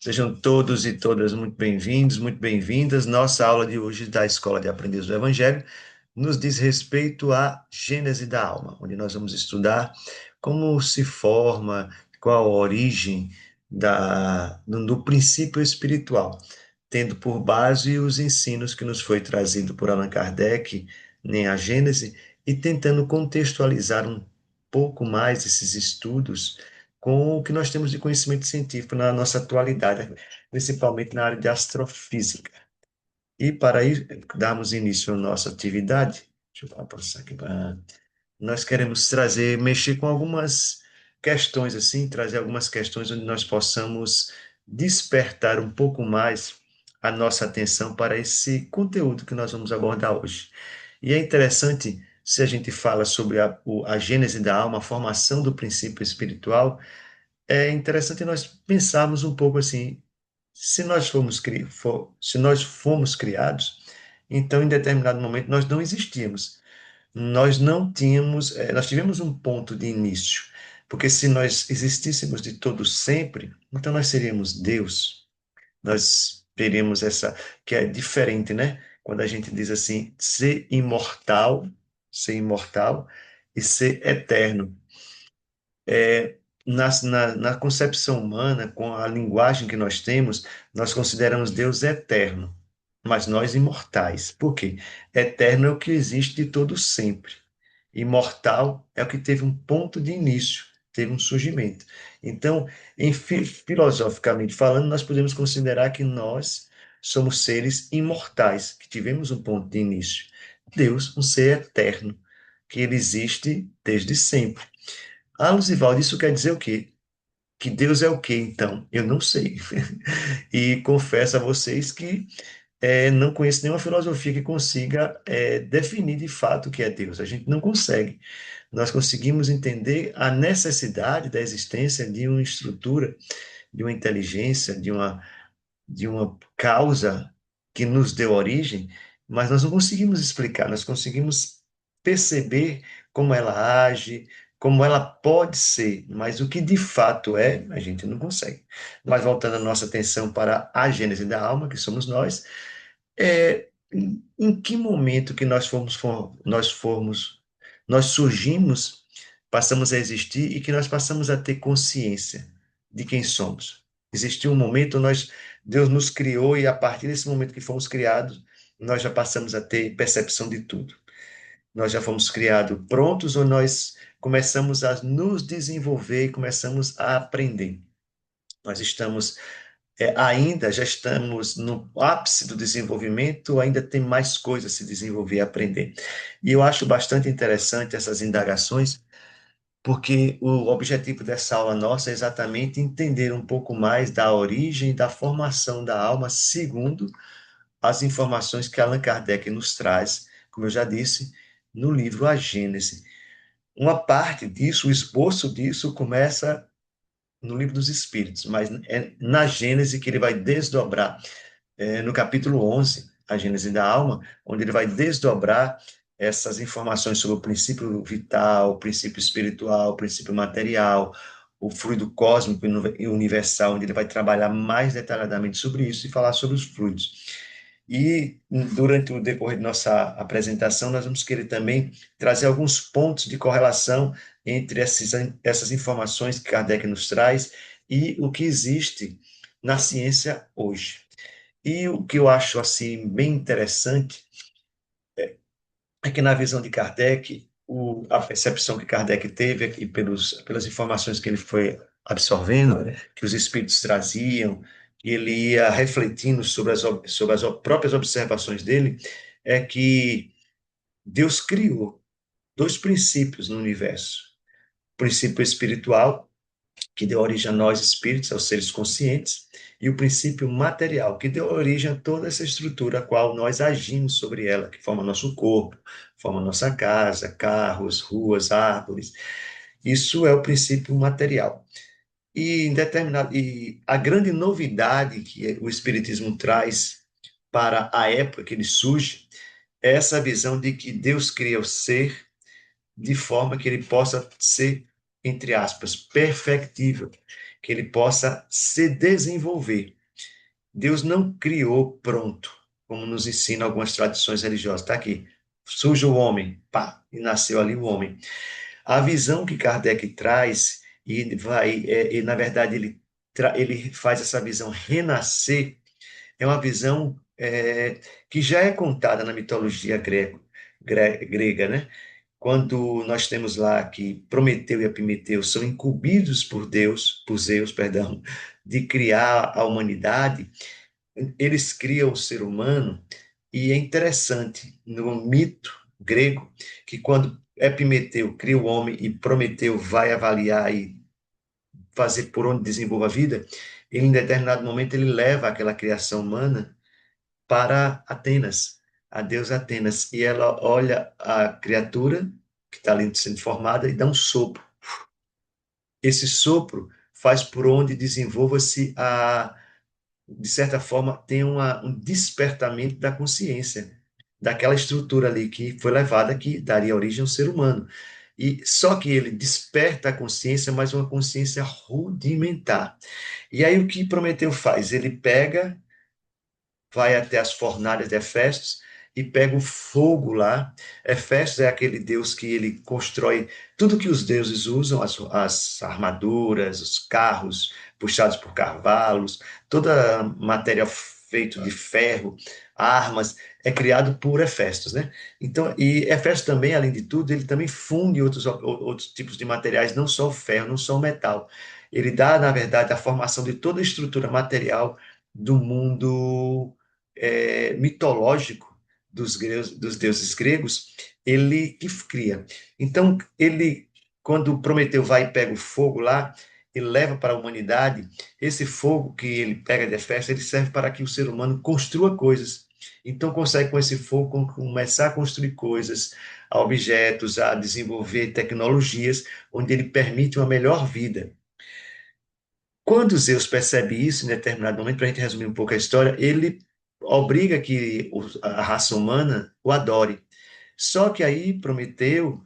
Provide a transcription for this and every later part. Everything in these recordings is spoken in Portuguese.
Sejam todos e todas muito bem-vindos, muito bem-vindas. Nossa aula de hoje da Escola de Aprendiz do Evangelho nos diz respeito à Gênese da alma, onde nós vamos estudar como se forma, qual a origem do princípio espiritual, tendo por base os ensinos que nos foi trazido por Allan Kardec em A Gênese e tentando contextualizar um pouco mais esses estudos com o que nós temos de conhecimento científico na nossa atualidade, principalmente na área de astrofísica. E para darmos início à nossa atividade, deixa eu passar aqui nós queremos mexer com algumas questões assim, trazer algumas questões onde nós possamos despertar um pouco mais a nossa atenção para esse conteúdo que nós vamos abordar hoje. E é interessante, se a gente fala sobre a gênese da alma, a formação do princípio espiritual, é interessante nós pensarmos um pouco assim, se nós fomos criados, então em determinado momento nós não existíamos. Nós não tínhamos, nós tivemos um ponto de início, porque se nós existíssemos de todo sempre, então nós seríamos Deus. Nós teríamos essa que é diferente, né? Quando a gente diz assim, ser imortal e ser eterno. Na concepção humana, com a linguagem que nós temos, nós consideramos Deus eterno, mas nós imortais. Por quê? Eterno é o que existe de todo sempre. Imortal é o que teve um ponto de início, teve um surgimento. Então, filosoficamente falando, nós podemos considerar que nós somos seres imortais, que tivemos um ponto de início. Deus, um ser eterno, que ele existe desde sempre. Ah, Luzivaldo, isso quer dizer o quê? Que Deus é o quê, então? Eu não sei. E confesso a vocês que não conheço nenhuma filosofia que consiga definir de fato o que é Deus. A gente não consegue. Nós conseguimos entender a necessidade da existência de uma estrutura, de uma inteligência, de uma causa que nos deu origem, mas nós não conseguimos explicar, nós conseguimos perceber como ela age, como ela pode ser, mas o que de fato é, a gente não consegue. Mas voltando a nossa atenção para a gênese da alma, que somos nós, em que momento que nós surgimos, passamos a existir e que nós passamos a ter consciência de quem somos? Existiu um momento, Deus nos criou e a partir desse momento que fomos criados, nós já passamos a ter percepção de tudo. Nós já fomos criados prontos ou nós começamos a nos desenvolver e começamos a aprender? Nós já estamos no ápice do desenvolvimento, ainda tem mais coisas a se desenvolver e aprender. E eu acho bastante interessante essas indagações, porque o objetivo dessa aula nossa é exatamente entender um pouco mais da origem e da formação da alma, segundo as informações que Allan Kardec nos traz, como eu já disse, no livro A Gênese. Uma parte disso, o esboço disso, começa no livro dos Espíritos, mas é na Gênese que ele vai desdobrar, no capítulo 11, a Gênese da Alma, onde ele vai desdobrar essas informações sobre o princípio vital, o princípio espiritual, o princípio material, o fluido cósmico e universal, onde ele vai trabalhar mais detalhadamente sobre isso e falar sobre os fluidos. E durante o decorrer de nossa apresentação, nós vamos querer também trazer alguns pontos de correlação entre essas informações que Kardec nos traz e o que existe na ciência hoje. E o que eu acho assim bem interessante é que na visão de Kardec, a percepção que Kardec teve e pelas informações que ele foi absorvendo, que os espíritos traziam, que ele ia refletindo sobre as próprias observações dele, é que Deus criou dois princípios no universo. O princípio espiritual, que deu origem a nós espíritos, aos seres conscientes, e o princípio material, que deu origem a toda essa estrutura a qual nós agimos sobre ela, que forma nosso corpo, forma nossa casa, carros, ruas, árvores. Isso é o princípio material. E a grande novidade que o Espiritismo traz para a época que ele surge é essa visão de que Deus cria o ser de forma que ele possa ser, entre aspas, perfectível. que ele possa se desenvolver. Deus não criou pronto, como nos ensina algumas tradições religiosas. Está aqui, surge o homem, pá, e nasceu ali o homem. A visão que Kardec traz, e na verdade ele faz essa visão renascer, é uma visão que já é contada na mitologia grega, né? Quando nós temos lá que Prometeu e Epimeteu são incumbidos por Deus, por Zeus, perdão, de criar a humanidade, eles criam o ser humano, e é interessante no mito grego que quando Epimeteu cria o homem e Prometeu vai avaliar e fazer por onde desenvolve a vida, ele, em determinado momento ele leva aquela criação humana para Atenas, a deusa Atenas, e ela olha a criatura que está ali sendo formada e dá um sopro. Esse sopro faz por onde desenvolva-se de certa forma, tem um despertamento da consciência, daquela estrutura ali que foi levada, que daria origem ao ser humano. E só que ele desperta a consciência, mas uma consciência rudimentar. E aí o que Prometeu faz? Ele pega, vai até as fornalhas de Hefestos e pega o fogo lá. Hefestos é aquele deus que ele constrói tudo que os deuses usam, as armaduras, os carros puxados por cavalos, toda a matéria feita de ferro, armas, é criado por Hefestos, né? Então, e Hefestos também, além de tudo, ele também funde outros tipos de materiais, não só o ferro, não só o metal. Ele dá, na verdade, a formação de toda a estrutura material do mundo mitológico dos deuses gregos, ele que cria. Então, ele, quando Prometeu vai e pega o fogo lá, ele leva para a humanidade, esse fogo que ele pega de Hefesto, ele serve para que o ser humano construa coisas. Então, consegue com esse fogo começar a construir coisas, objetos, a desenvolver tecnologias, onde ele permite uma melhor vida. Quando Zeus percebe isso, em determinado momento, para a gente resumir um pouco a história, ele obriga que a raça humana o adore. Só que aí Prometeu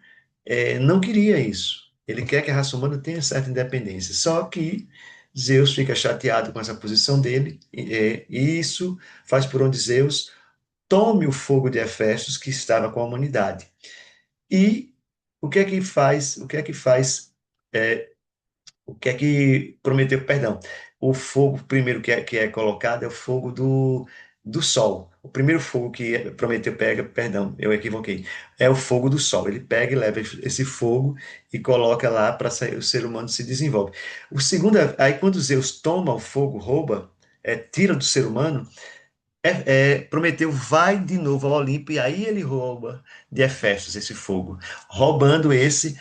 não queria isso. Ele quer que a raça humana tenha certa independência. Só que Zeus fica chateado com essa posição dele, e isso faz por onde Zeus tome o fogo de Hefestos que estava com a humanidade. E o que é que faz? O que é que Prometeu, perdão, o fogo primeiro que é colocado é o fogo do sol. O primeiro fogo que Prometeu pega, perdão, eu equivoquei, é o fogo do sol. Ele pega e leva esse fogo e coloca lá para o ser humano se desenvolve. O segundo, aí quando Zeus toma o fogo, rouba, tira do ser humano, Prometeu vai de novo ao Olimpo e aí ele rouba de Hefestos esse fogo. Roubando esse,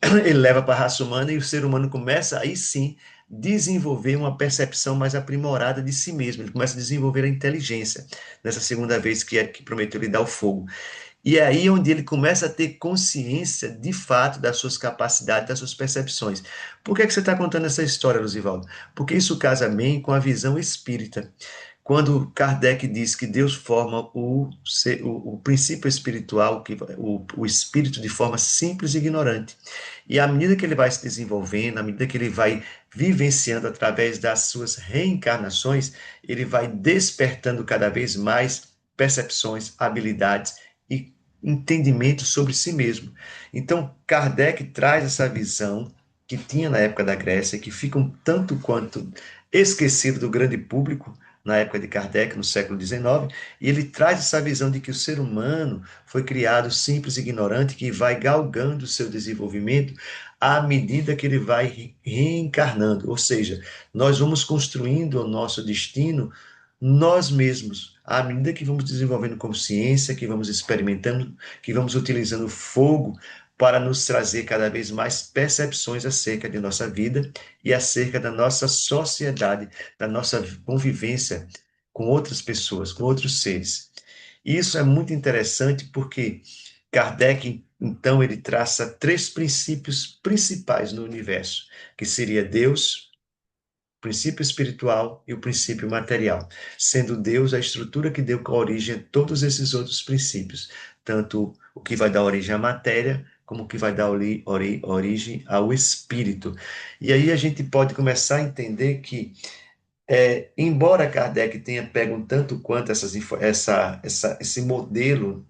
ele leva para a raça humana e o ser humano começa aí sim desenvolver uma percepção mais aprimorada de si mesmo. Ele começa a desenvolver a inteligência nessa segunda vez que Prometeu lhe dar o fogo. E é aí onde ele começa a ter consciência de fato das suas capacidades, das suas percepções. Por que é que você está contando essa história, Luzivaldo? Porque isso casa bem com a visão espírita. Quando Kardec diz que Deus forma o princípio espiritual, o espírito de forma simples e ignorante. E à medida que ele vai se desenvolvendo, à medida que ele vai vivenciando através das suas reencarnações, ele vai despertando cada vez mais percepções, habilidades e entendimento sobre si mesmo. Então, Kardec traz essa visão que tinha na época da Grécia, que fica um tanto quanto esquecido do grande público, na época de Kardec, no século XIX, e ele traz essa visão de que o ser humano foi criado simples e ignorante, que vai galgando o seu desenvolvimento à medida que ele vai reencarnando, ou seja, nós vamos construindo o nosso destino nós mesmos, à medida que vamos desenvolvendo consciência, que vamos experimentando, que vamos utilizando fogo para nos trazer cada vez mais percepções acerca de nossa vida e acerca da nossa sociedade, da nossa convivência com outras pessoas, com outros seres. E isso é muito interessante porque Kardec, então, ele traça três princípios principais no universo, que seria Deus, o princípio espiritual e o princípio material, sendo Deus a estrutura que deu origem a todos esses outros princípios, tanto o que vai dar origem à matéria, como que vai dar origem ao espírito. E aí a gente pode começar a entender que, embora Kardec tenha pego um tanto quanto esse modelo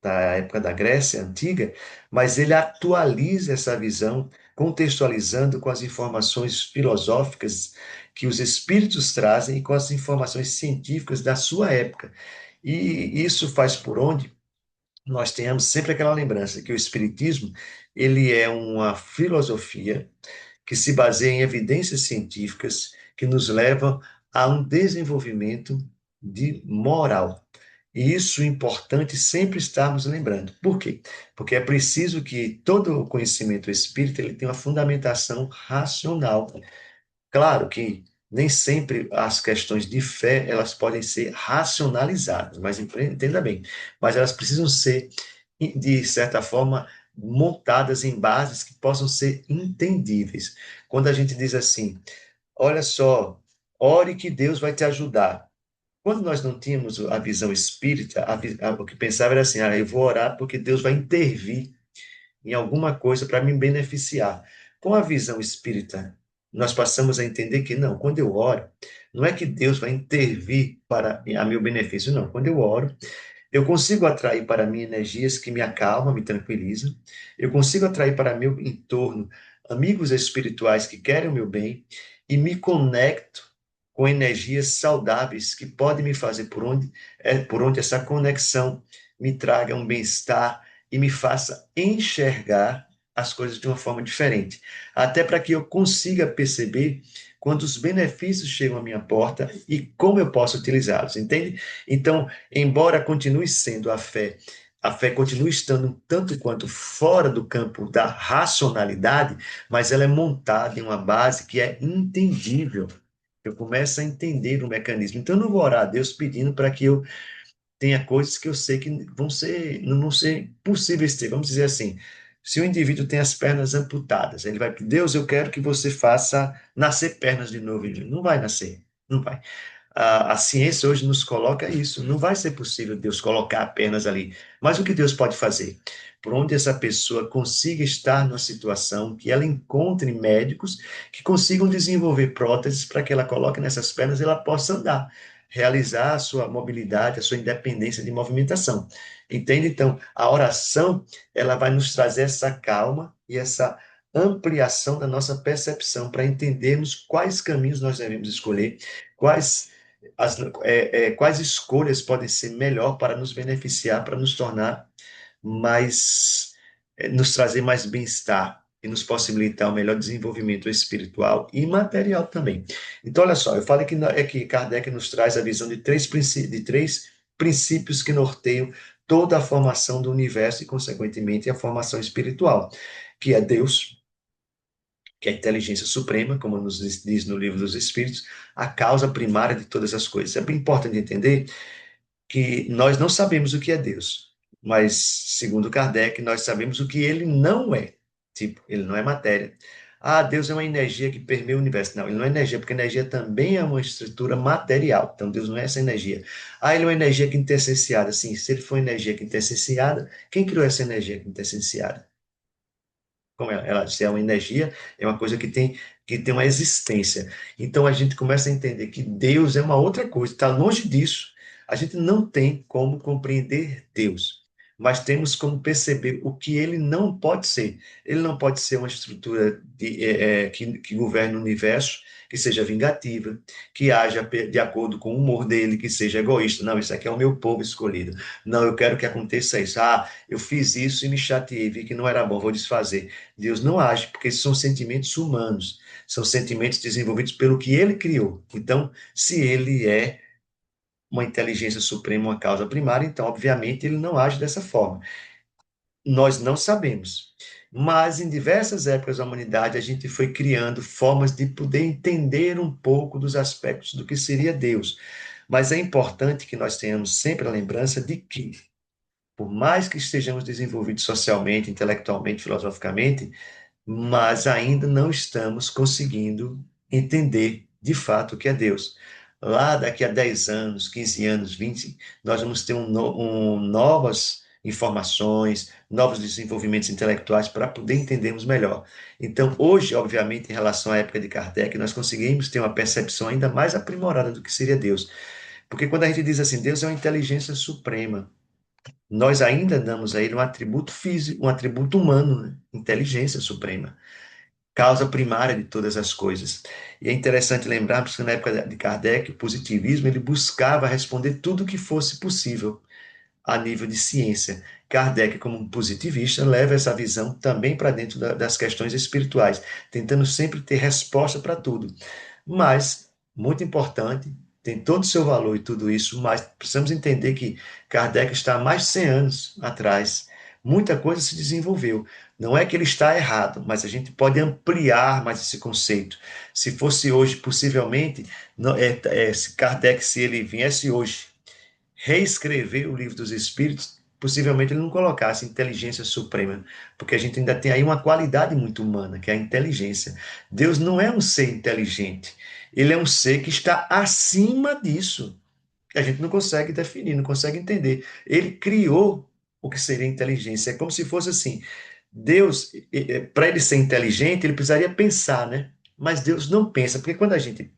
da época da Grécia Antiga, mas ele atualiza essa visão, contextualizando com as informações filosóficas que os espíritos trazem e com as informações científicas da sua época. E isso faz por onde nós tenhamos sempre aquela lembrança que o espiritismo, ele é uma filosofia que se baseia em evidências científicas que nos levam a um desenvolvimento de moral. E isso é importante sempre estarmos lembrando. Por quê? Porque é preciso que todo o conhecimento espírita ele tenha uma fundamentação racional. Claro que nem sempre as questões de fé elas podem ser racionalizadas, mas entenda bem, mas elas precisam ser, de certa forma, montadas em bases que possam ser entendíveis. Quando a gente diz assim, olha só, ore que Deus vai te ajudar. Quando nós não tínhamos a visão espírita, o que pensava era assim, eu vou orar porque Deus vai intervir em alguma coisa para me beneficiar. Com a visão espírita, nós passamos a entender que não, quando eu oro, não é que Deus vai intervir para a meu benefício, não. Quando eu oro, eu consigo atrair para mim energias que me acalmam, me tranquilizam. Eu consigo atrair para meu entorno amigos espirituais que querem o meu bem e me conecto com energias saudáveis que podem me fazer por onde essa conexão me traga um bem-estar e me faça enxergar as coisas de uma forma diferente, até para que eu consiga perceber quando os benefícios chegam à minha porta e como eu posso utilizá-los, entende? Então, embora continue sendo a fé continue estando um tanto quanto fora do campo da racionalidade, mas ela é montada em uma base que é entendível. Eu começo a entender o mecanismo. Então, eu não vou orar a Deus pedindo para que eu tenha coisas que eu sei que não vão ser possíveis ter. Vamos dizer assim, se o indivíduo tem as pernas amputadas, ele vai pedir, Deus, eu quero que você faça nascer pernas de novo. Não vai nascer, não vai. A ciência hoje nos coloca isso. Não vai ser possível Deus colocar apenas ali. Mas o que Deus pode fazer? Por onde essa pessoa consiga estar numa situação que ela encontre médicos que consigam desenvolver próteses para que ela coloque nessas pernas e ela possa andar, realizar a sua mobilidade, a sua independência de movimentação. Entende? Então, a oração, ela vai nos trazer essa calma e essa ampliação da nossa percepção para entendermos quais caminhos nós devemos escolher, quais quais escolhas podem ser melhor para nos beneficiar, para nos tornar mais, nos trazer mais bem-estar e nos possibilitar o melhor desenvolvimento espiritual e material também. Então, olha só, eu falei que Kardec nos traz a visão de três princípios que norteiam toda a formação do universo e, consequentemente, a formação espiritual, que é Deus, que é a inteligência suprema, como nos diz no livro dos Espíritos, a causa primária de todas as coisas. É bem importante entender que nós não sabemos o que é Deus, mas, segundo Kardec, nós sabemos o que ele não é. Tipo, ele não é matéria. Ah, Deus é uma energia que permeia o universo. Não, ele não é energia, porque energia também é uma estrutura material. Então, Deus não é essa energia. Ah, ele é uma energia quintessenciada. Sim, se ele for energia quintessenciada, quem criou essa energia quintessenciada? Como ela disse, é uma energia, é uma coisa que tem uma existência. Então a gente começa a entender que Deus é uma outra coisa, está longe disso. A gente não tem como compreender Deus, mas temos como perceber o que ele não pode ser. Ele não pode ser uma estrutura que governe o universo, que seja vingativa, que haja de acordo com o humor dele, que seja egoísta. Não, isso aqui é o meu povo escolhido. Não, eu quero que aconteça isso. Ah, eu fiz isso e me chateei, vi que não era bom, vou desfazer. Deus não age, porque esses são sentimentos humanos, são sentimentos desenvolvidos pelo que ele criou. Então, se ele é uma inteligência suprema, uma causa primária, então, obviamente, ele não age dessa forma. Nós não sabemos. Mas em diversas épocas da humanidade, a gente foi criando formas de poder entender um pouco dos aspectos do que seria Deus. Mas é importante que nós tenhamos sempre a lembrança de que, por mais que estejamos desenvolvidos socialmente, intelectualmente, filosoficamente, mas ainda não estamos conseguindo entender de fato o que é Deus. Lá daqui a 10 anos, 15 anos, 20, nós vamos ter novas informações, novos desenvolvimentos intelectuais para poder entendermos melhor. Então, hoje, obviamente, em relação à época de Kardec, nós conseguimos ter uma percepção ainda mais aprimorada do que seria Deus. Porque quando a gente diz assim, Deus é uma inteligência suprema, nós ainda damos a ele um atributo físico, um atributo humano, né? Inteligência suprema, causa primária de todas as coisas. E é interessante lembrarmos que na época de Kardec, o positivismo ele buscava responder tudo o que fosse possível a nível de ciência. Kardec, como um positivista, leva essa visão também para dentro das questões espirituais, tentando sempre ter resposta para tudo. Mas, muito importante, tem todo o seu valor e tudo isso, mas precisamos entender que Kardec está há mais de 100 anos atrás. Muita coisa se desenvolveu. Não é que ele está errado, mas a gente pode ampliar mais esse conceito. Se fosse hoje, possivelmente, se Kardec, se ele viesse hoje reescrever o livro dos Espíritos, possivelmente ele não colocasse inteligência suprema, porque a gente ainda tem aí uma qualidade muito humana, que é a inteligência. Deus não é um ser inteligente, ele é um ser que está acima disso, que a gente não consegue definir, não consegue entender. Ele criou o que seria inteligência. É como se fosse assim, Deus, para ele ser inteligente, ele precisaria pensar, né? Mas Deus não pensa, porque quando a gente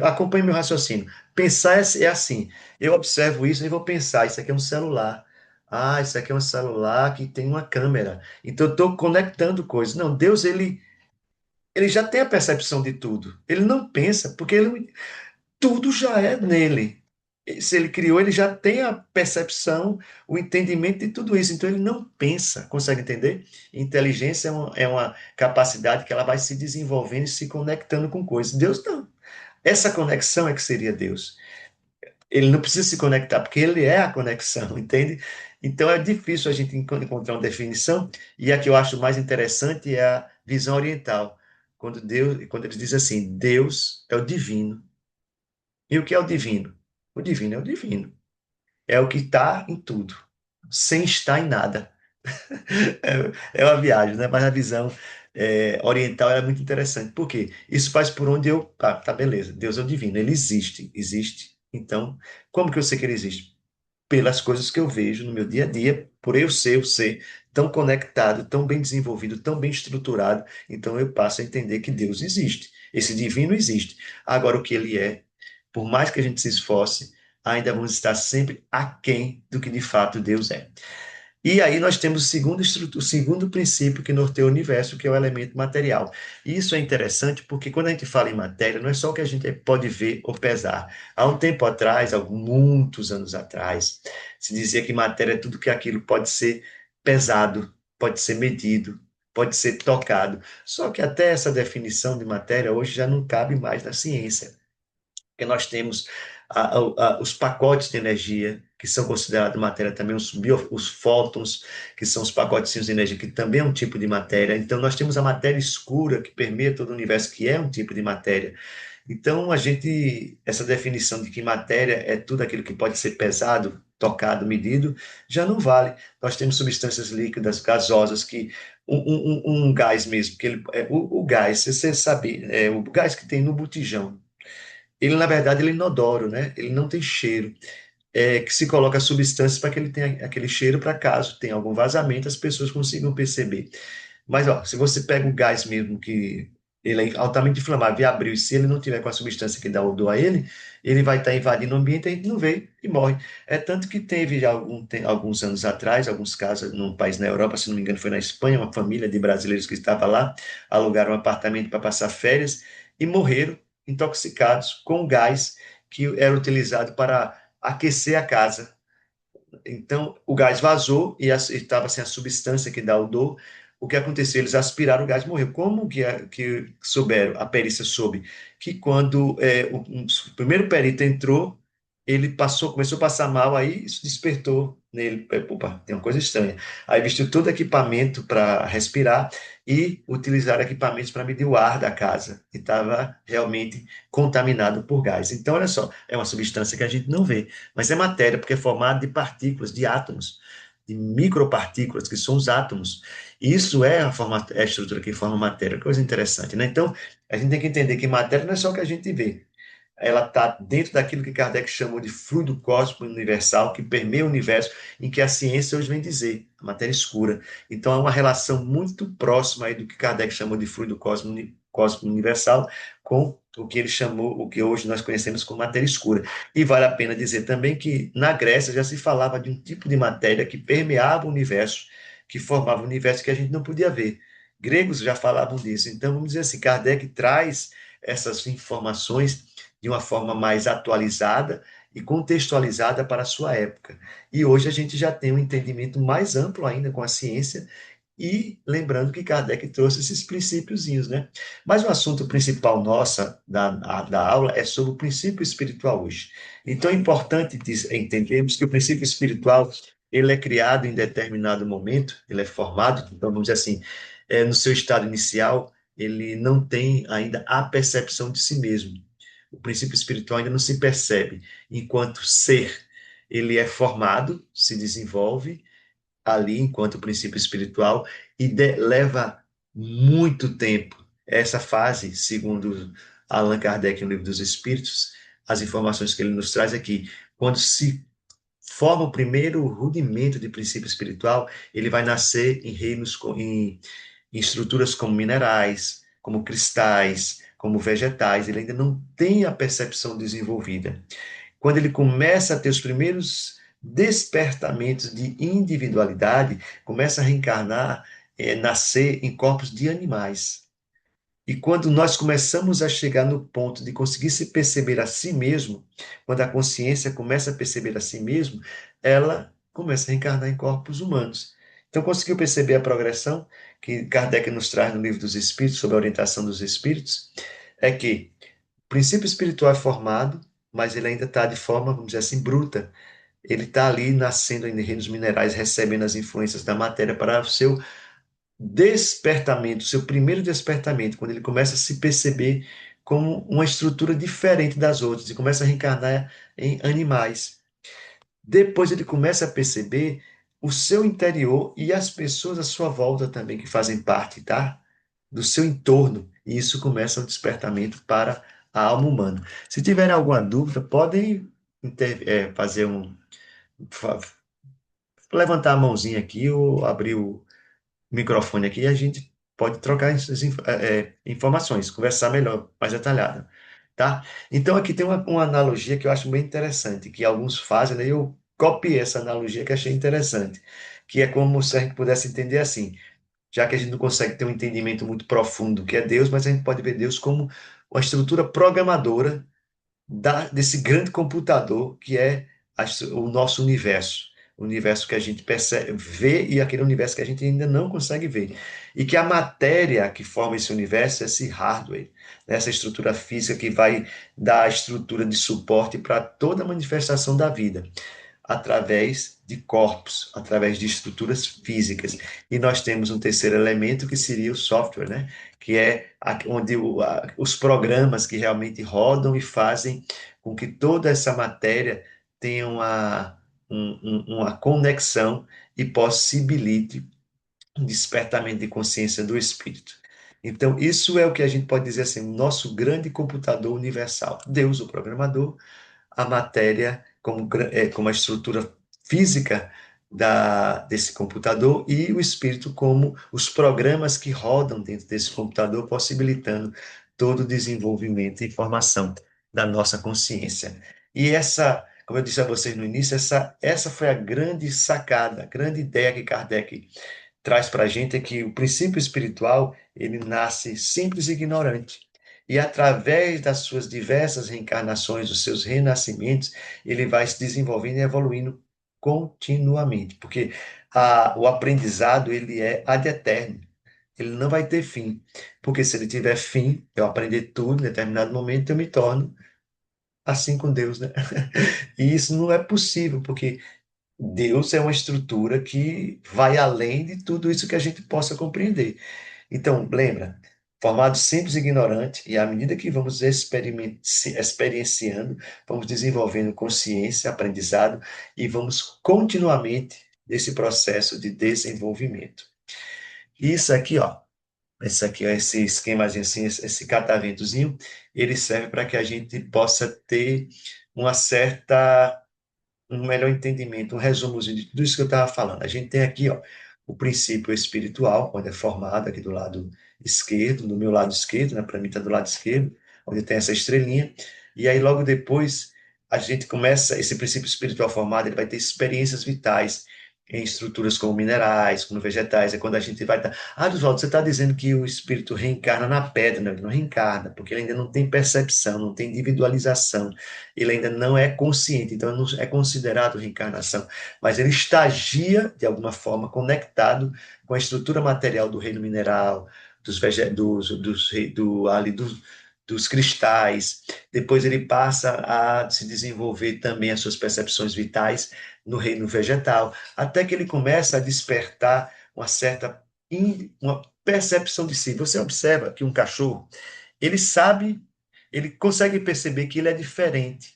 acompanhe meu raciocínio. Pensar é assim. Eu observo isso e vou pensar, isso aqui é um celular. Ah, isso aqui é um celular que tem uma câmera. Então eu estou conectando coisas. Não, Deus, ele já tem a percepção de tudo. Ele não pensa, porque tudo já é nele. Se ele criou, ele já tem a percepção, o entendimento de tudo isso. Então ele não pensa. Consegue entender? Inteligência é uma capacidade que ela vai se desenvolvendo e se conectando com coisas. Deus não. Essa conexão é que seria Deus. Ele não precisa se conectar, porque ele é a conexão, entende? Então é difícil a gente encontrar uma definição, e a que eu acho mais interessante é a visão oriental. Quando eles dizem assim, Deus é o divino. E o que é o divino? O divino é o divino. É o que está em tudo, sem estar em nada. É uma viagem, né? Mas a visão oriental é muito interessante. Por quê? Isso faz por onde eu. Tá, beleza. Deus é o divino, ele existe. Existe. Então, como que eu sei que ele existe? Pelas coisas que eu vejo no meu dia a dia, por eu ser tão conectado, tão bem desenvolvido, tão bem estruturado, então eu passo a entender que Deus existe. Esse divino existe. Agora, o que ele é, por mais que a gente se esforce, ainda vamos estar sempre aquém do que de fato Deus é. E aí nós temos o segundo princípio que norteia o universo, que é o elemento material. E isso é interessante porque quando a gente fala em matéria, não é só o que a gente pode ver ou pesar. Há um tempo atrás, muitos anos atrás, se dizia que matéria é tudo que aquilo pode ser pesado, pode ser medido, pode ser tocado. Só que até essa definição de matéria hoje já não cabe mais na ciência, porque nós temos os pacotes de energia, que são considerados matéria também, os fótons, que são os pacotezinhos de energia, que também é um tipo de matéria. Então, nós temos a matéria escura, que permeia todo o universo, que é um tipo de matéria. Então, essa definição de que matéria é tudo aquilo que pode ser pesado, tocado, medido, já não vale. Nós temos substâncias líquidas, gasosas, que um gás mesmo, que o gás, você sabe, o gás que tem no botijão, ele, na verdade, ele é inodoro, né? Ele não tem cheiro. Que se coloca substâncias para que ele tenha aquele cheiro para caso tenha algum vazamento, as pessoas consigam perceber. Mas, ó, se você pega o gás mesmo, que ele é altamente inflamável, e abriu, e se ele não tiver com a substância que dá odor a ele, ele vai estar invadindo o ambiente, a gente não vê e morre. É tanto que teve já alguns anos atrás, alguns casos num país na Europa, se não me engano foi na Espanha, uma família de brasileiros que estava lá, alugaram um apartamento para passar férias e morreram intoxicados com gás que era utilizado para aquecer a casa. Então, o gás vazou e estava sem a substância que dá o odor. O que aconteceu? Eles aspiraram o gás e morreu. Como que souberam? A perícia soube que quando o primeiro perito entrou, ele começou a passar mal, aí isso despertou nele. Opa, tem uma coisa estranha. Aí vestiu todo equipamento para respirar e utilizaram equipamentos para medir o ar da casa. E estava realmente contaminado por gás. Então, olha só, é uma substância que a gente não vê, mas é matéria porque é formada de partículas, de átomos, de micropartículas, que são os átomos. E isso é a estrutura que forma matéria, coisa interessante, né? Então, a gente tem que entender que matéria não é só o que a gente vê. ela está dentro daquilo que Kardec chamou de fluido cósmico universal, que permeia o universo, em que a ciência hoje vem dizer, a matéria escura. Então, é uma relação muito próxima aí do que Kardec chamou de fluido cósmico universal, com o que ele chamou, o que hoje nós conhecemos como matéria escura. E vale a pena dizer também que na Grécia já se falava de um tipo de matéria que permeava o universo, que formava o universo que a gente não podia ver. Gregos já falavam disso. Então, vamos dizer assim, Kardec traz essas informações de uma forma mais atualizada e contextualizada para a sua época. E hoje a gente já tem um entendimento mais amplo ainda com a ciência, e lembrando que Kardec trouxe esses princípiozinhos, né? Mas o assunto principal nossa da aula é sobre o princípio espiritual hoje. Então é importante entendermos que o princípio espiritual ele é criado em determinado momento, ele é formado, então vamos dizer assim, no seu estado inicial, ele não tem ainda a percepção de si mesmo. O princípio espiritual ainda não se percebe enquanto ser. Ele é formado, se desenvolve ali enquanto princípio espiritual e leva muito tempo. Essa fase, segundo Allan Kardec no Livro dos Espíritos, as informações que ele nos traz aqui, quando se forma o primeiro rudimento de princípio espiritual, ele vai nascer em reinos, em estruturas como minerais, como cristais, como vegetais, ele ainda não tem a percepção desenvolvida. Quando ele começa a ter os primeiros despertamentos de individualidade, começa a reencarnar, nascer em corpos de animais. E quando nós começamos a chegar no ponto de conseguir se perceber a si mesmo, quando a consciência começa a perceber a si mesmo, ela começa a reencarnar em corpos humanos. Então, conseguiu perceber a progressão que Kardec nos traz no Livro dos Espíritos, sobre a orientação dos espíritos? É que o princípio espiritual é formado, mas ele ainda está de forma, vamos dizer assim, bruta. Ele está ali nascendo em reinos minerais, recebendo as influências da matéria para o seu despertamento, seu primeiro despertamento, quando ele começa a se perceber como uma estrutura diferente das outras e começa a reencarnar em animais. Depois ele começa a perceber o seu interior e as pessoas à sua volta também que fazem parte, tá? Do seu entorno. E isso começa um despertamento para a alma humana. Se tiverem alguma dúvida, podem fazer fa- levantar a mãozinha aqui ou abrir o microfone aqui e a gente pode trocar essas informações, conversar melhor, mais detalhado, tá? Então aqui tem uma analogia que eu acho bem interessante, que alguns fazem, né? Eu copiei essa analogia que achei interessante, que é como se a gente pudesse entender assim, já que a gente não consegue ter um entendimento muito profundo do que é Deus, mas a gente pode ver Deus como uma estrutura programadora desse grande computador que é o nosso universo. O universo que a gente percebe, vê e aquele universo que a gente ainda não consegue ver. E que a matéria que forma esse universo é esse hardware, né? Essa estrutura física que vai dar a estrutura de suporte para toda a manifestação da vida através de corpos, através de estruturas físicas. E nós temos um terceiro elemento que seria o software, né? Que é onde os programas que realmente rodam e fazem com que toda essa matéria tenha uma conexão e possibilite um despertamento de consciência do espírito. Então, isso é o que a gente pode dizer assim, o nosso grande computador universal. Deus, o programador, a matéria como a estrutura física desse computador e o espírito como os programas que rodam dentro desse computador, possibilitando todo o desenvolvimento e formação da nossa consciência. E essa, como eu disse a vocês no início, essa foi a grande sacada, a grande ideia que Kardec traz para a gente, é que o princípio espiritual, ele nasce simples e ignorante. E através das suas diversas reencarnações, dos seus renascimentos, ele vai se desenvolvendo e evoluindo continuamente, porque o aprendizado ele é ad eterno, ele não vai ter fim, porque se ele tiver fim, eu aprender tudo, em determinado momento eu me torno assim com Deus, né? E isso não é possível, porque Deus é uma estrutura que vai além de tudo isso que a gente possa compreender. Então, lembra, formado simples e ignorante, e à medida que vamos experienciando, vamos desenvolvendo consciência, aprendizado, e vamos continuamente nesse processo de desenvolvimento. Isso aqui, ó, Esse aqui, ó, esse esquemazinho assim, esse cataventozinho, ele serve para que a gente possa ter uma certa, um melhor entendimento, um resumozinho de tudo isso que eu estava falando. A gente tem aqui, ó, o princípio espiritual, onde é formado aqui do lado esquerdo, do meu lado esquerdo, né, para mim está do lado esquerdo, onde tem essa estrelinha, e aí logo depois a gente começa, esse princípio espiritual formado, ele vai ter experiências vitais em estruturas como minerais, como vegetais, é quando a gente vai estar... Ah, Oswaldo, você está dizendo que o espírito reencarna na pedra, não, ele não reencarna, porque ele ainda não tem percepção, não tem individualização, ele ainda não é consciente, então não é considerado reencarnação, mas ele estagia, de alguma forma, conectado com a estrutura material do reino mineral, dos, vege... ali, dos cristais, depois ele passa a se desenvolver também as suas percepções vitais no reino vegetal, até que ele começa a despertar uma certa uma percepção de si. Você observa que um cachorro, ele sabe, ele consegue perceber que ele é diferente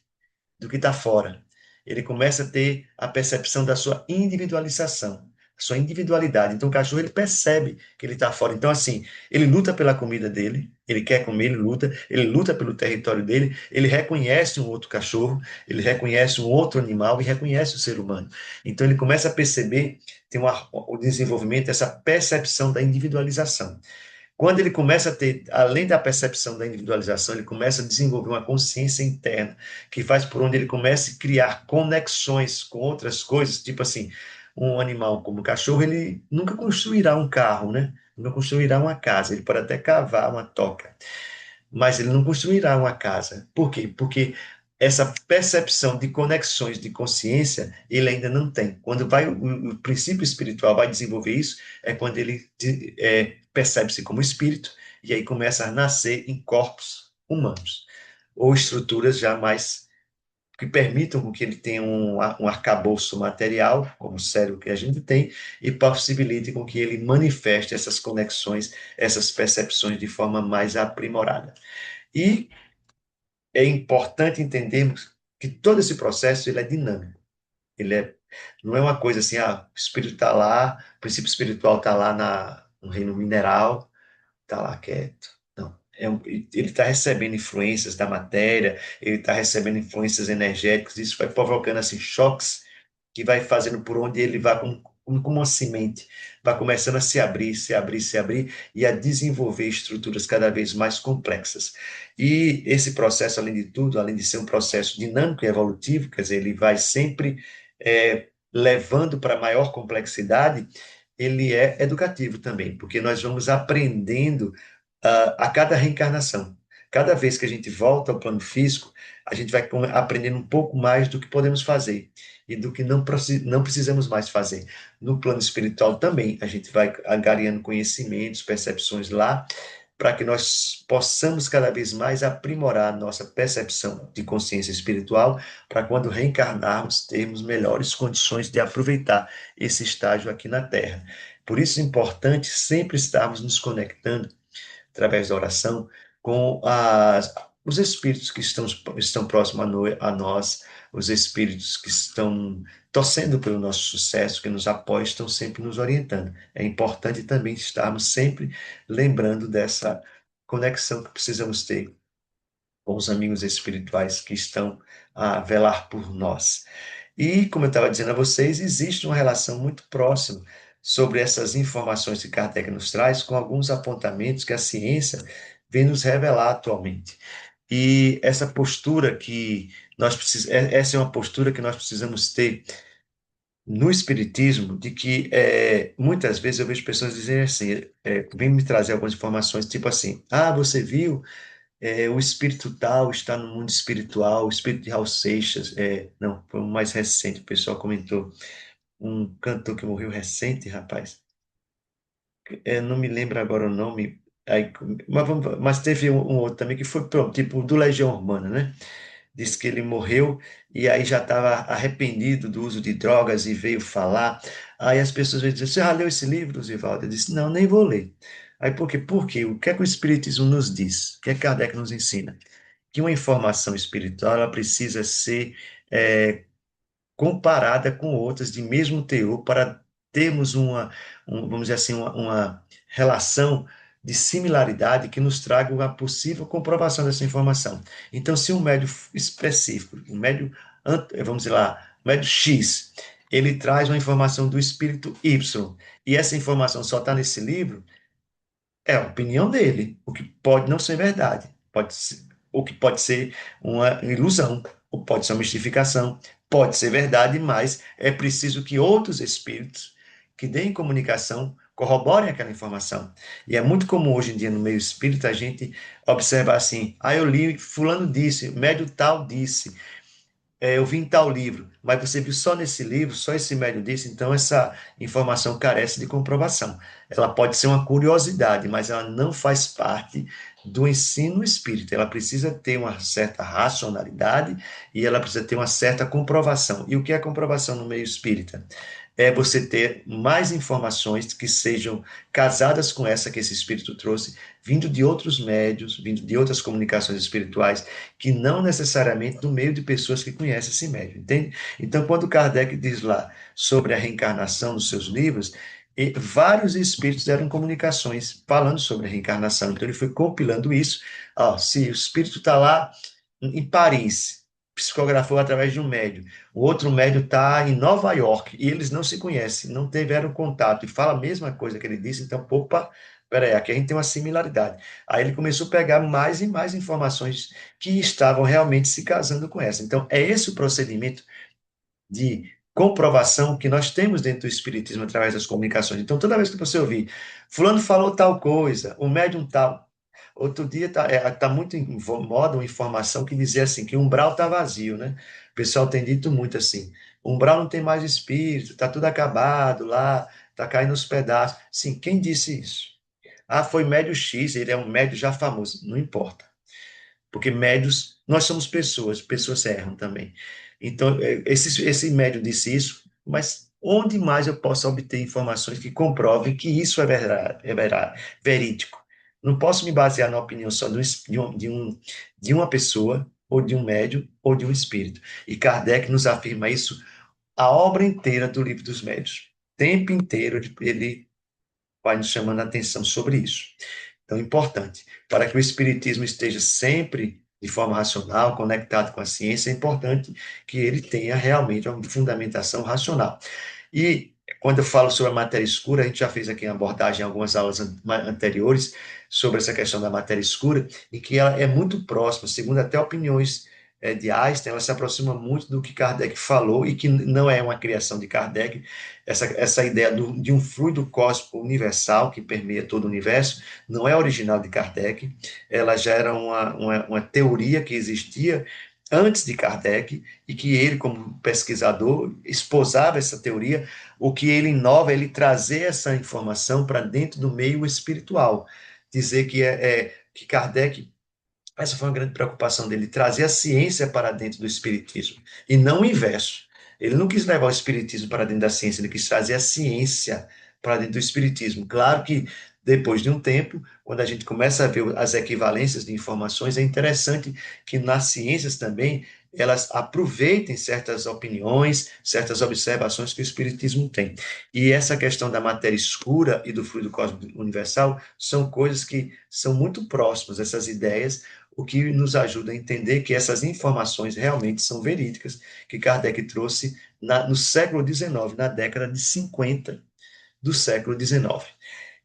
do que está fora. Ele começa a ter a percepção da sua individualização, sua individualidade. Então, o cachorro ele percebe que ele está fora. Então, assim, ele luta pela comida dele, ele quer comer, ele luta pelo território dele, ele reconhece um outro cachorro, ele reconhece um outro animal e reconhece o ser humano. Então, ele começa a perceber, tem o desenvolvimento, essa percepção da individualização. Quando ele começa a ter, além da percepção da individualização, ele começa a desenvolver uma consciência interna, que faz por onde ele começa a criar conexões com outras coisas, tipo assim, um animal como o cachorro, ele nunca construirá um carro, né? Nunca construirá uma casa, ele pode até cavar uma toca, mas ele não construirá uma casa. Por quê? Porque essa percepção de conexões de consciência ele ainda não tem. Quando vai o princípio espiritual vai desenvolver isso, é quando ele percebe-se como espírito e aí começa a nascer em corpos humanos ou estruturas já mais que permitam com que ele tenha um arcabouço material, como o cérebro que a gente tem, e possibilite com que ele manifeste essas conexões, essas percepções de forma mais aprimorada. E é importante entendermos que todo esse processo ele é dinâmico. Ele é, não é uma coisa assim, o espírito está lá, o princípio espiritual está lá no reino mineral, está lá quieto. Não. Ele está recebendo influências da matéria, ele está recebendo influências energéticas, isso vai provocando assim, choques que vai fazendo por onde ele vai, como uma semente, vai começando a se abrir, se abrir, se abrir, e a desenvolver estruturas cada vez mais complexas. E esse processo, além de tudo, além de ser um processo dinâmico e evolutivo, quer dizer, ele vai sempre levando para maior complexidade, ele é educativo também, porque nós vamos aprendendo a cada reencarnação. Cada vez que a gente volta ao plano físico, a gente vai aprendendo um pouco mais do que podemos fazer e do que não precisamos mais fazer. No plano espiritual também, a gente vai angariando conhecimentos, percepções lá, para que nós possamos cada vez mais aprimorar a nossa percepção de consciência espiritual, para quando reencarnarmos, termos melhores condições de aproveitar esse estágio aqui na Terra. Por isso é importante sempre estarmos nos conectando através da oração, com os espíritos que estão próximos a nós, os espíritos que estão torcendo pelo nosso sucesso, que nos apoiam, estão sempre nos orientando. É importante também estarmos sempre lembrando dessa conexão que precisamos ter com os amigos espirituais que estão a velar por nós. E, como eu estava dizendo a vocês, existe uma relação muito próxima sobre essas informações que Kardec nos traz com alguns apontamentos que a ciência vem nos revelar atualmente. E essa postura que essa é uma postura que nós precisamos ter no espiritismo, de que muitas vezes eu vejo pessoas dizerem assim, vêm me trazer algumas informações, tipo assim, você viu o espírito tal está no mundo espiritual, o espírito de Raul Seixas, não, foi o mais recente, o pessoal comentou, um cantor que morreu recente, rapaz, não me lembro agora o nome, aí, mas teve um outro também que foi, pronto, tipo, do Legião Urbana, né? Disse que ele morreu e aí já estava arrependido do uso de drogas e veio falar. Aí as pessoas vão dizer, você já leu esse livro, Zivaldo? Eu disse, não, nem vou ler. Aí por quê? Porque o que é que o Espiritismo nos diz? O que é que Kardec nos ensina? Que uma informação espiritual ela precisa ser é, comparada com outras de mesmo teor para termos vamos dizer assim, uma relação de similaridade que nos traga uma possível comprovação dessa informação. Então, se um médium específico, um médium, vamos dizer lá, um médium X, ele traz uma informação do espírito Y, e essa informação só está nesse livro, é a opinião dele, o que pode não ser verdade, pode ser, o que pode ser uma ilusão, ou pode ser uma mistificação, pode ser verdade, mas é preciso que outros espíritos que deem comunicação corroborem aquela informação. E é muito comum hoje em dia no meio espírita a gente observar assim: ah, eu li, fulano disse, médio tal disse, eu vi em tal livro, mas você viu só nesse livro, só esse médium disse, então essa informação carece de comprovação. Ela pode ser uma curiosidade, mas ela não faz parte do ensino espírita. Ela precisa ter uma certa racionalidade e ela precisa ter uma certa comprovação. E o que é comprovação no meio espírita? É você ter mais informações que sejam casadas com essa que esse espírito trouxe, vindo de outros médios, vindo de outras comunicações espirituais, que não necessariamente do meio de pessoas que conhecem esse médium, entende? Então, quando Kardec diz lá sobre a reencarnação nos seus livros, vários espíritos deram comunicações falando sobre a reencarnação. Então, ele foi compilando isso. Ó, se o espírito está lá em Paris, psicografou através de um médium, o outro médium está em Nova York e eles não se conhecem, não tiveram contato e fala a mesma coisa que ele disse, então, opa, peraí, aqui a gente tem uma similaridade. Aí ele começou a pegar mais e mais informações que estavam realmente se casando com essa. Então, é esse o procedimento de comprovação que nós temos dentro do Espiritismo através das comunicações. Então, toda vez que você ouvir, fulano falou tal coisa, o médium tal. Outro dia tá muito em moda uma informação que dizia assim, que o umbral está vazio, né? O pessoal tem dito muito assim, o umbral não tem mais espírito, está tudo acabado lá, está caindo os pedaços. Sim, quem disse isso? Ah, foi médio X, ele é um médio já famoso. Não importa. Porque médios, nós somos pessoas, pessoas erram também. Então, esse médio disse isso, mas onde mais eu posso obter informações que comprovem que isso é verdade, verídico? Não posso me basear na opinião só de uma pessoa, ou de um médium, ou de um espírito. E Kardec nos afirma isso a obra inteira do Livro dos Médios. O tempo inteiro ele vai nos chamando a atenção sobre isso. Então, importante. Para que o espiritismo esteja sempre de forma racional, conectado com a ciência, é importante que ele tenha realmente uma fundamentação racional. E quando eu falo sobre a matéria escura, a gente já fez aqui uma abordagem em algumas aulas anteriores sobre essa questão da matéria escura, em que ela é muito próxima, segundo até opiniões de Einstein, ela se aproxima muito do que Kardec falou, e que não é uma criação de Kardec, essa ideia de um fluido cósmico universal que permeia todo o universo, não é original de Kardec, ela já era uma teoria que existia antes de Kardec, e que ele, como pesquisador, esposava essa teoria. O que ele inova é ele trazer essa informação para dentro do meio espiritual, dizer que Kardec, essa foi uma grande preocupação dele, trazer a ciência para dentro do espiritismo, e não o inverso. Ele não quis levar o espiritismo para dentro da ciência, ele quis trazer a ciência para dentro do espiritismo. Claro que depois de um tempo, quando a gente começa a ver as equivalências de informações, é interessante que nas ciências também elas aproveitem certas opiniões, certas observações que o espiritismo tem. E essa questão da matéria escura e do fluido cósmico universal são coisas que são muito próximas, essas ideias, o que nos ajuda a entender que essas informações realmente são verídicas, que Kardec trouxe no século XIX, na década de 50 do século XIX.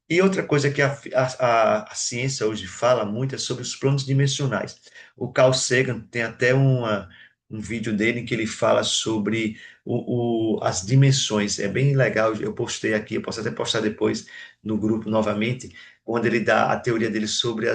E outra coisa que a ciência hoje fala muito é sobre os planos dimensionais. O Carl Sagan tem até um vídeo dele em que ele fala sobre as dimensões. É bem legal, eu postei aqui, eu posso até postar depois no grupo novamente, quando ele dá a teoria dele sobre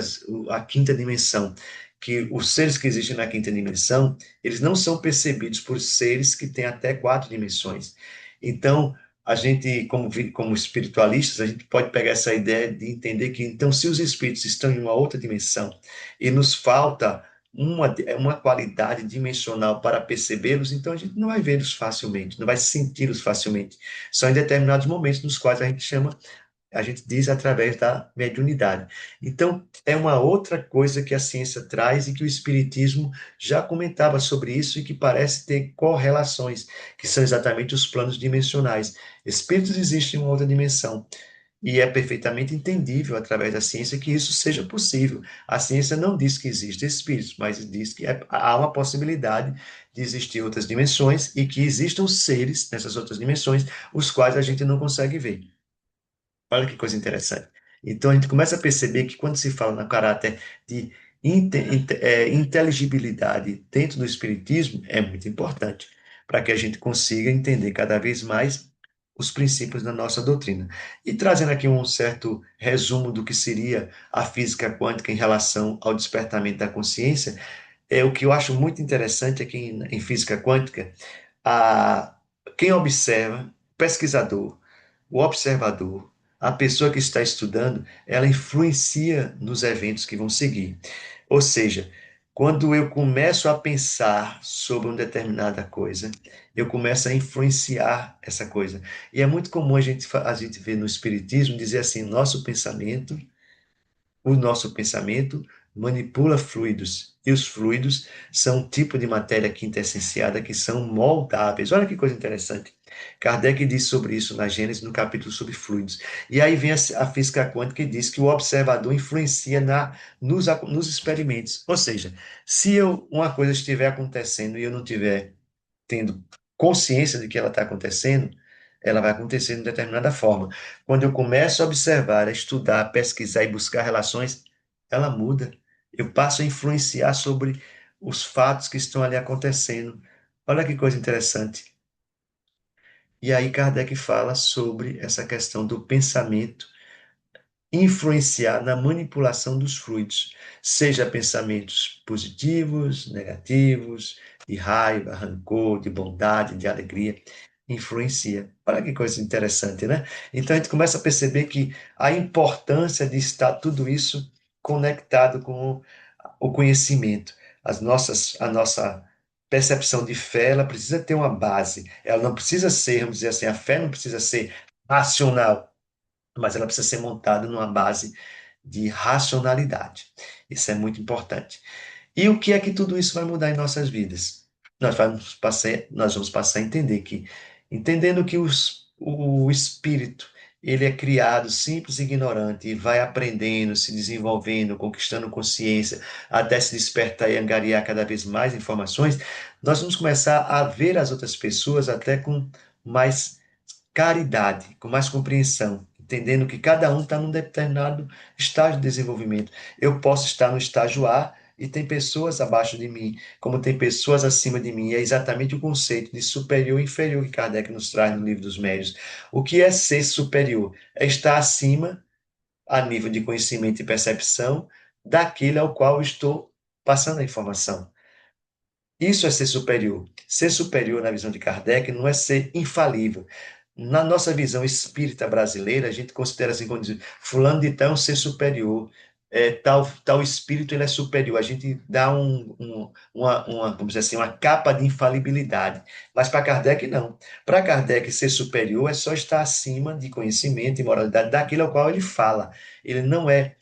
a quinta dimensão, que os seres que existem na quinta dimensão, eles não são percebidos por seres que têm até quatro dimensões. Então, a gente, como espiritualistas, a gente pode pegar essa ideia de entender que, então, se os espíritos estão em uma outra dimensão e nos falta uma qualidade dimensional para percebê-los, então a gente não vai vê-los facilmente, não vai senti-los facilmente. São em determinados momentos nos quais a gente diz através da mediunidade. Então, é uma outra coisa que a ciência traz e que o espiritismo já comentava sobre isso e que parece ter correlações, que são exatamente os planos dimensionais. Espíritos existem em uma outra dimensão. E é perfeitamente entendível através da ciência que isso seja possível. A ciência não diz que existem espíritos, mas diz que há uma possibilidade de existir outras dimensões e que existam seres nessas outras dimensões, os quais a gente não consegue ver. Olha que coisa interessante. Então a gente começa a perceber que quando se fala no caráter de inteligibilidade dentro do Espiritismo, é muito importante para que a gente consiga entender cada vez mais os princípios da nossa doutrina. E trazendo aqui um certo resumo do que seria a física quântica em relação ao despertamento da consciência, o que eu acho muito interessante é que em física quântica, a, quem observa, pesquisador, o observador, a pessoa que está estudando, ela influencia nos eventos que vão seguir. Ou seja, quando eu começo a pensar sobre uma determinada coisa, eu começo a influenciar essa coisa. E é muito comum a gente ver no Espiritismo dizer assim: o nosso pensamento manipula fluidos, e os fluidos são um tipo de matéria quintessenciada que são moldáveis. Olha que coisa interessante. Kardec diz sobre isso na Gênesis, no capítulo sobre fluidos. E aí vem a física quântica que diz que o observador influencia nos experimentos. Ou seja, se uma coisa estiver acontecendo e eu não estiver tendo consciência de que ela está acontecendo, ela vai acontecer de determinada forma. Quando eu começo a observar, a estudar, a pesquisar e buscar relações, ela muda. Eu passo a influenciar sobre os fatos que estão ali acontecendo. Olha que coisa interessante. E aí Kardec fala sobre essa questão do pensamento influenciar na manipulação dos fluidos, seja pensamentos positivos, negativos, de raiva, rancor, de bondade, de alegria, influencia. Olha que coisa interessante, né? Então a gente começa a perceber que a importância de estar tudo isso conectado com o conhecimento, a nossa percepção de fé, ela precisa ter uma base. Ela não precisa ser, vamos dizer assim, a fé não precisa ser racional, mas ela precisa ser montada numa base de racionalidade. Isso é muito importante. E o que é que tudo isso vai mudar em nossas vidas? Nós vamos passar a entender que, entendendo que o espírito, ele é criado simples e ignorante e vai aprendendo, se desenvolvendo, conquistando consciência, até se despertar e angariar cada vez mais informações, nós vamos começar a ver as outras pessoas até com mais caridade, com mais compreensão, entendendo que cada um está num determinado estágio de desenvolvimento. Eu posso estar no estágio A e tem pessoas abaixo de mim, como tem pessoas acima de mim. É exatamente o conceito de superior e inferior que Kardec nos traz no Livro dos Médiuns. O que é ser superior? É estar acima, a nível de conhecimento e percepção, daquele ao qual eu estou passando a informação. Isso é ser superior. Ser superior, na visão de Kardec, não é ser infalível. Na nossa visão espírita brasileira, a gente considera assim, quando diz, fulano de tal é um ser superior, tal espírito ele é superior. A gente dá vamos dizer assim, uma capa de infalibilidade. Mas para Kardec, não. Para Kardec, ser superior é só estar acima de conhecimento e moralidade daquilo ao qual ele fala. Ele não é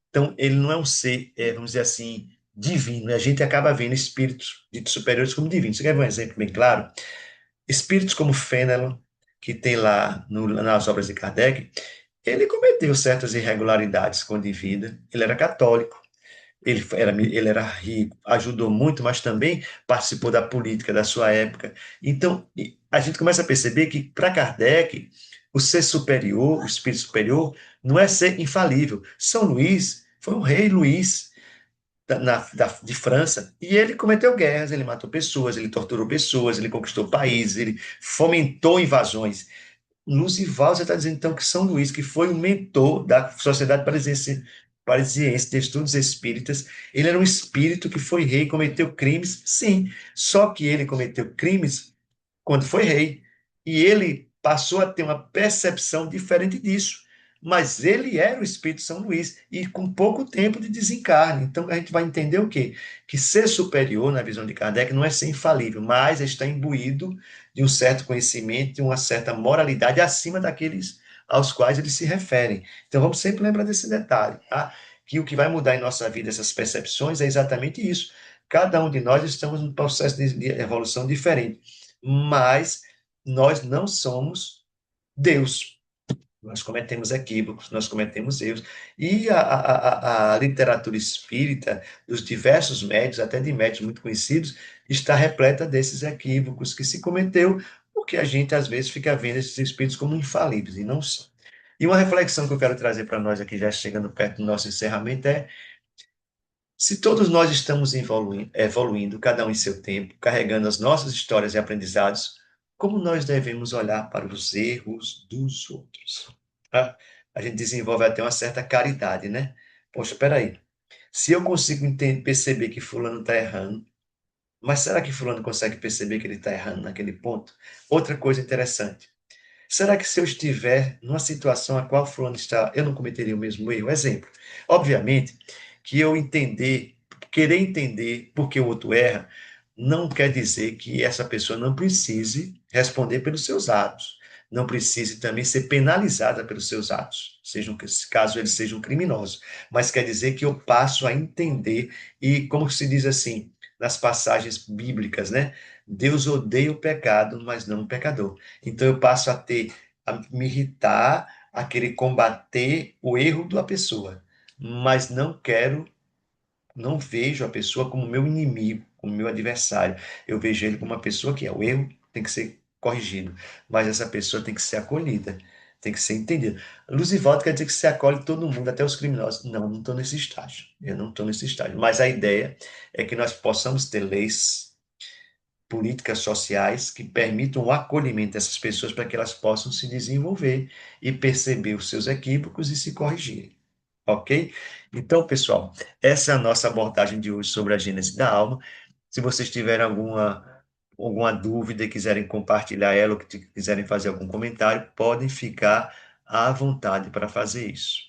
então, ele não é um ser, vamos dizer assim, divino. A gente acaba vendo espíritos ditos superiores como divinos. Você quer ver um exemplo bem claro? Espíritos como Fênelon, que tem lá nas obras de Kardec, ele cometeu certas irregularidades quando em vida. Ele era católico, ele era rico, ajudou muito, mas também participou da política da sua época. Então, a gente começa a perceber que, para Kardec, o ser superior, o espírito superior, não é ser infalível. São Luís foi um rei Luís de França, e ele cometeu guerras, ele matou pessoas, ele torturou pessoas, ele conquistou países, ele fomentou invasões. Lucival, você está dizendo então que São Luís, que foi o mentor da Sociedade Parisiense de Estudos Espíritas, ele era um espírito que foi rei, cometeu crimes, sim, só que ele cometeu crimes quando foi rei, e ele passou a ter uma percepção diferente disso. Mas ele era o Espírito São Luís, e com pouco tempo de desencarne. Então a gente vai entender o quê? Que ser superior, na visão de Kardec, não é ser infalível, mas está imbuído de um certo conhecimento, de uma certa moralidade acima daqueles aos quais eles se referem. Então vamos sempre lembrar desse detalhe, tá? Que o que vai mudar em nossa vida, essas percepções, é exatamente isso. Cada um de nós estamos num processo de evolução diferente, mas nós não somos Deus. Nós cometemos equívocos, nós cometemos erros. E a literatura espírita, dos diversos médios, até de médios muito conhecidos, está repleta desses equívocos que se cometeu, porque a gente às vezes fica vendo esses espíritos como infalíveis, e não são. E uma reflexão que eu quero trazer para nós aqui, já chegando perto do nosso encerramento, é: se todos nós estamos evoluindo, cada um em seu tempo, carregando as nossas histórias e aprendizados, como nós devemos olhar para os erros dos outros? Ah, a gente desenvolve até uma certa caridade, né? Poxa, peraí. Se eu consigo perceber que fulano está errando, mas será que fulano consegue perceber que ele está errando naquele ponto? Outra coisa interessante. Será que se eu estiver numa situação a qual fulano está, eu não cometeria o mesmo erro? Exemplo. Obviamente que eu querer entender por que o outro erra, não quer dizer que essa pessoa não precise responder pelos seus atos, não precise também ser penalizada pelos seus atos, sejam, caso eles sejam criminosos, mas quer dizer que eu passo a entender e, como se diz assim, nas passagens bíblicas, né? Deus odeia o pecado, mas não o pecador. Então eu passo a me irritar, a querer combater o erro da pessoa, mas não vejo a pessoa como meu inimigo, como meu adversário. Eu vejo ele como uma pessoa que é o erro, tem que ser corrigido, mas essa pessoa tem que ser acolhida, tem que ser entendida. Luzivaldo quer dizer que se acolhe todo mundo, até os criminosos. Não, não estou nesse estágio. Eu não estou nesse estágio. Mas a ideia é que nós possamos ter leis, políticas sociais que permitam o acolhimento dessas pessoas para que elas possam se desenvolver e perceber os seus equívocos e se corrigirem. Ok? Então, pessoal, essa é a nossa abordagem de hoje sobre a gênese da alma. Se vocês tiverem alguma dúvida e quiserem compartilhar ela ou que quiserem fazer algum comentário, podem ficar à vontade para fazer isso.